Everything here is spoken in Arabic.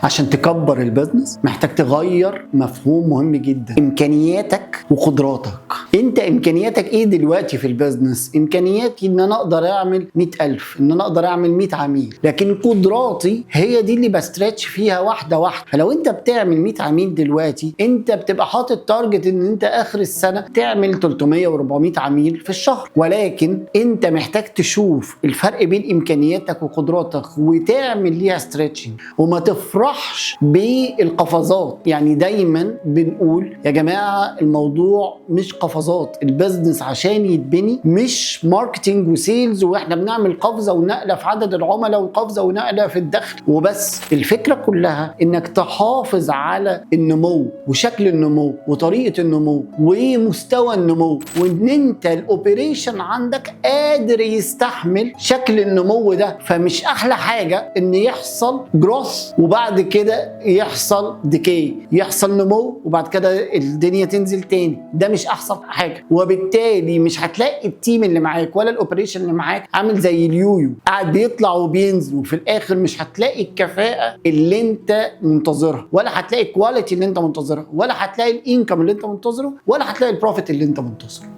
عشان تكبر البيزنس محتاج تغير مفهوم مهم جدا، امكانياتك وقدراتك. انت امكانياتك ايه دلوقتي في البيزنس؟ امكانياتي ان انا اقدر اعمل 100,000، ان انا اقدر اعمل 100 عميل، لكن قدراتي هي دي اللي بستريتش فيها واحده واحده. فلو انت بتعمل 100 عميل دلوقتي، انت بتبقى حاطط تارجت ان انت اخر السنه تعمل 300 و400 عميل في الشهر، ولكن انت محتاج تشوف الفرق بين امكانياتك وقدراتك وتعمل ليها ستريتشنج، وما تفرحش بالقفزات. يعني دايما بنقول يا جماعه الموضوع مش قفزات، البيزنس عشان يتبني مش ماركتينج وسيلز واحنا بنعمل قفزه ونقله في عدد العملاء وقفزه ونقله في الدخل وبس. الفكره كلها انك تحافظ على النمو وشكل النمو وطريقه النمو ومستوى النمو، وان انت الاوبريشن عندك قادر يستحمل شكل النمو ده. فمش احلى حاجه ان يحصل جروث وبعد كده يحصل ديكي، يحصل نمو وبعد كده الدنيا تنزل تاني، ده مش احسن حاجه. وبالتالي مش هتلاقي التيم اللي معاك ولا الاوبريشن اللي معاك عامل زي اليويو قاعد بيطلع وبينزل، وفي الاخر مش هتلاقي الكفاءه اللي انت منتظرها، ولا هتلاقي الكواليتي اللي انت منتظرها، ولا هتلاقي الانكم اللي انت منتظره، ولا هتلاقي البروفيت اللي انت منتظره.